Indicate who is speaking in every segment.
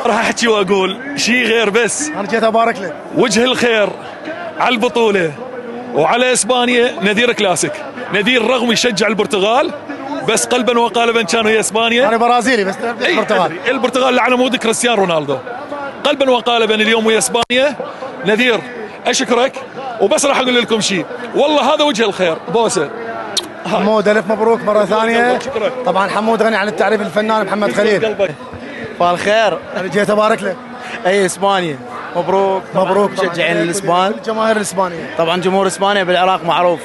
Speaker 1: راح احكي واقول شيء غير، بس
Speaker 2: انا جيت ابارك لك.
Speaker 1: وجه الخير على البطوله وعلى اسبانيا. نذير كلاسيك، نذير رغم يشجع البرتغال بس قلبا وقالبا كان ويا اسبانيا.
Speaker 2: انا برازيلي بس البرتغال.
Speaker 1: البرتغال اللي على مود كريستيانو رونالدو قلبا وقالبا اليوم ويا اسبانيا. نذير اشكرك، وبس راح اقول لكم شيء، والله هذا وجه الخير. بوسه
Speaker 2: حمود، الف مبروك مره ثانيه. طبعا حمود غني عن التعريف، الفنان محمد خليل.
Speaker 3: فالخير،
Speaker 2: انا جيت ابارك لك.
Speaker 3: اي اسبانيا مبروك.
Speaker 2: مبروك
Speaker 3: مشجعين الاسبان،
Speaker 2: الجماهير الاسبانيه.
Speaker 3: طبعا جمهور اسبانيا بالعراق معروف،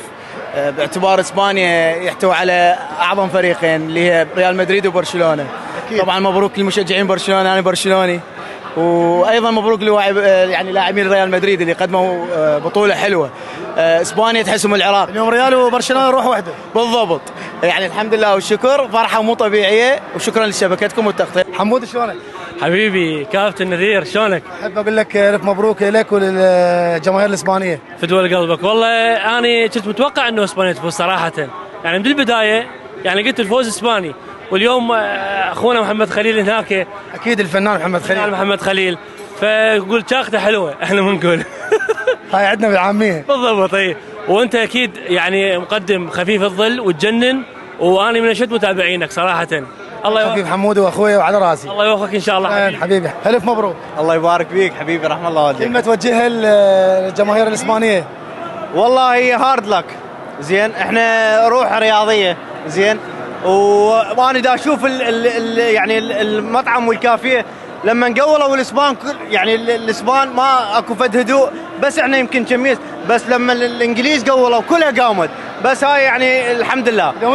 Speaker 3: باعتبار اسبانيا يحتوي على اعظم فريقين اللي هي ريال مدريد وبرشلونه. أكيد. طبعا مبروك للمشجعين برشلونه، انا برشلوني. وايضا مبروك يعني لاعبين ريال مدريد اللي قدموا بطوله حلوه. اسبانيا تحسهم العراق.
Speaker 2: اليوم ريال وبرشلونه روح واحده.
Speaker 3: بالضبط، يعني الحمد لله والشكر، فرحه مو طبيعيه، وشكرا لشبكتكم والتغطيه.
Speaker 2: حمود شلونك؟
Speaker 4: حبيبي كابتن نذير شلونك؟
Speaker 2: احب اقول لك الف مبروك لك وللجماهير الاسبانيه.
Speaker 4: فدوى قلبك. والله انا كنت متوقع انه اسبانيا تفوز صراحه، يعني من البدايه يعني قلت الفوز اسباني، واليوم اخونا محمد خليل هناك.
Speaker 2: اكيد الفنان محمد خليل.
Speaker 4: محمد خليل، فقول شاخته حلوه احنا بنقول.
Speaker 2: هاي عندنا بالعاميه.
Speaker 4: بالضبط. اي وانت اكيد يعني مقدم خفيف الظل وتجنن، وانا من اشد متابعينك صراحه. الله يوفقك
Speaker 2: حبيب حمود واخوي وعلى راسي.
Speaker 4: الله يوفقك ان شاء الله
Speaker 2: حبيبي. الف مبروك.
Speaker 3: الله يبارك فيك حبيبي، رحم الله والديك.
Speaker 2: كلمه توجهها للجماهير الاسبانيه.
Speaker 3: والله هي هارد لك، زين، احنا روح رياضيه، زين، وانا دا اشوف يعني المطعم والكافيه لما قولوا الاسبان، يعني الاسبان ما اكو فد هدوء، بس احنا يمكن كميس، بس لما الانجليز قولوا كلها قامت، بس هاي يعني الحمد لله.
Speaker 2: اليوم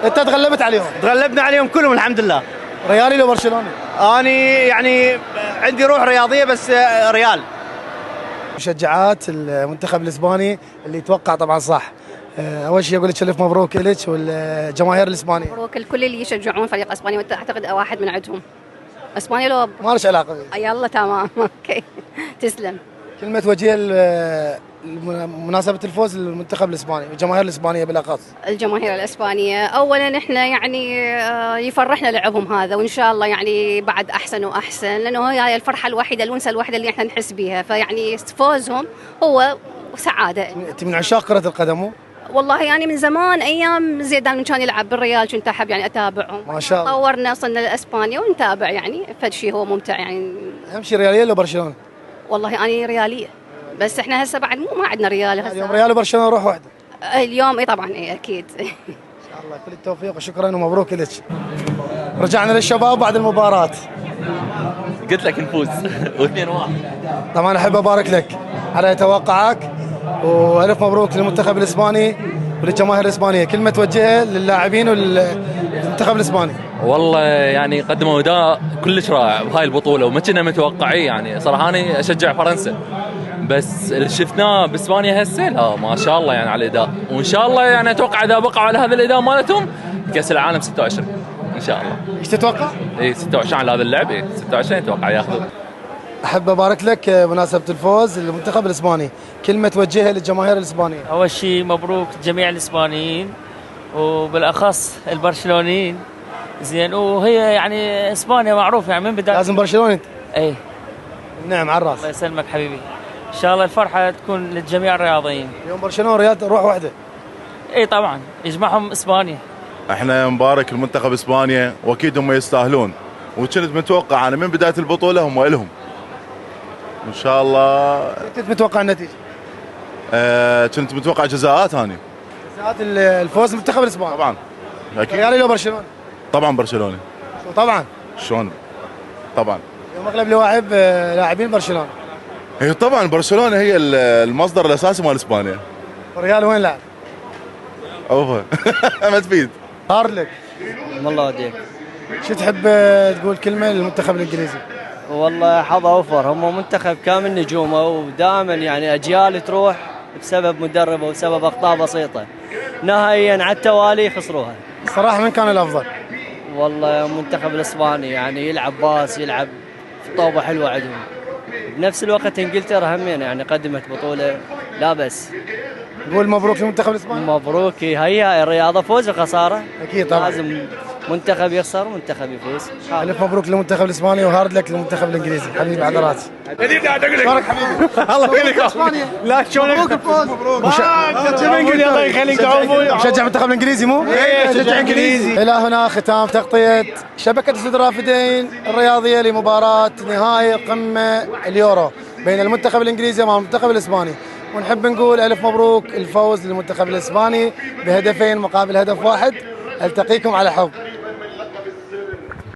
Speaker 2: انت تغلبت عليهم.
Speaker 3: تغلبنا عليهم كلهم الحمد لله.
Speaker 2: ريالي لو برشلوني؟
Speaker 3: اني يعني عندي روح رياضيه بس ريال.
Speaker 2: مشجعات المنتخب الاسباني اللي يتوقع طبعا صح. اول شيء اقول لك الف مبروك لك والجماهير الاسبانيه.
Speaker 5: مبروك الكل اللي يشجعون فريق اسبانيا، وانت اعتقد واحد من عندهم. اسبانيا لو
Speaker 2: ما لش علاقه بي.
Speaker 5: يلا تمام اوكي تسلم.
Speaker 2: كلمه توجيه مناسبه الفوز للمنتخب الاسباني والجماهير الاسبانيه بالاخص.
Speaker 5: الجماهير الاسبانيه اولا احنا يعني يفرحنا لعبهم هذا، وان شاء الله يعني بعد احسن واحسن، لانه هي الفرحه الوحيده الونسه الوحيده اللي احنا نحس بها، فيعني فوزهم هو سعاده.
Speaker 2: انت من عشاق كره القدم؟
Speaker 5: والله يعني من زمان، ايام زيدان من كان يلعب بالريال كنت احب يعني اتابعهم.
Speaker 2: ما شاء الله.
Speaker 5: طورنا وصلنا لاسبانيا ونتابع، يعني فد شيء هو ممتع يعني.
Speaker 2: اهم شيء رياليه ولا برشلونه؟
Speaker 5: والله انا رياليه، بس احنا هسه بعد ما عندنا ريال هسه.
Speaker 2: اليوم ريال وبرشلونه روح واحده.
Speaker 5: اليوم اي طبعا اي اكيد.
Speaker 2: ان شاء الله كل التوفيق وشكرا ومبروك لك. رجعنا للشباب بعد المباراه.
Speaker 6: قلت لك نفوز و2-1.
Speaker 2: طبعا احب ابارك لك على توقعك، والف مبروك للمنتخب الاسباني وللجماهير الاسبانيه. كلمه توجهها للاعبين والمنتخب الاسباني.
Speaker 6: والله يعني قدموا اداء كلش رائع بهاي البطوله، وما كنا متوقعين. يعني صراحه انا اشجع فرنسا، بس اللي شفناه باسبانيا هسه لا ما شاء الله يعني على الاداء، وان شاء الله يعني اتوقع اذا بقعوا على هذا الاداء مالتهم كاس العالم 26 ان شاء الله.
Speaker 2: ايش تتوقع؟
Speaker 6: اي 26 على هذا اللعب، 26 اتوقع ياخذوا.
Speaker 2: احب ابارك لك بمناسبه الفوز للمنتخب الاسباني. كلمه توجهها للجماهير الاسبانيه.
Speaker 4: اول شيء مبروك جميع الاسبانيين وبالاخص البرشلونيين، زين، وهي يعني اسبانيا معروفه يعني من بدايه.
Speaker 2: لازم برشلونه انت؟
Speaker 4: اي
Speaker 2: نعم على الراس.
Speaker 4: الله يسلمك حبيبي، ان شاء الله الفرحه تكون للجميع الرياضيين.
Speaker 2: اليوم برشلونه وريال روح واحده.
Speaker 4: اي طبعا يجمعهم اسبانيا.
Speaker 7: احنا مبارك المنتخب اسبانيا، واكيد هم يستاهلون، وكنت متوقع انا من بدايه البطوله هم لهم ان شاء الله.
Speaker 2: كنت متوقع النتيجه؟
Speaker 7: كنت متوقع جزاءات. هاني
Speaker 2: جزاءات الفوز المنتخب الاسباني
Speaker 7: طبعا اكيد.
Speaker 2: ريالي لو برشلونه؟
Speaker 7: طبعا برشلونه.
Speaker 2: شو طبعا؟
Speaker 7: شلون طبعا؟
Speaker 2: اليوم اغلب لاعبين برشلونه.
Speaker 7: هي طبعا برشلونه هي المصدر الاساسي مال اسبانيا.
Speaker 2: الريال وين لاعب؟
Speaker 7: اوفا ما تفيد.
Speaker 2: هارد لك.
Speaker 3: الله وديك.
Speaker 2: شو تحب تقول كلمه للمنتخب الانجليزي؟
Speaker 3: والله حظ اوفر، هم منتخب كامل نجومه، ودائما يعني اجيال تروح بسبب مدرب وبسبب اخطاء بسيطه، نهائيا على التوالي خسروها.
Speaker 2: الصراحه من كان الافضل؟
Speaker 3: والله المنتخب الاسباني يعني يلعب باص، يلعب في طوبه حلوه عندهم. بنفس الوقت انجلترا همين يعني قدمت بطوله لا بس.
Speaker 2: نقول مبروك للمنتخب الاسباني.
Speaker 3: مبروك، هي الرياضه فوز وخساره.
Speaker 2: اكيد طبعا.
Speaker 3: لازم
Speaker 8: منتخب يخسر منتخب يفوز.
Speaker 2: الف مبروك للمنتخب الاسباني وهارد لك للمنتخب الانجليزي حبيبي عذرات. شلونك حبيبي؟
Speaker 3: الله يخليك. لا شلونك؟ الله يخليك تعوفون.
Speaker 2: مشجع المنتخب الانجليزي مو؟
Speaker 3: مشجع انجليزي.
Speaker 2: الى هنا ختام تغطيه شبكه اسود الرافدين الرياضيه لمباراه نهائي قمه اليورو بين المنتخب الانجليزي مع المنتخب الاسباني، ونحب نقول الف مبروك الفوز للمنتخب الاسباني بهدفين مقابل هدف واحد. التقيكم على حب.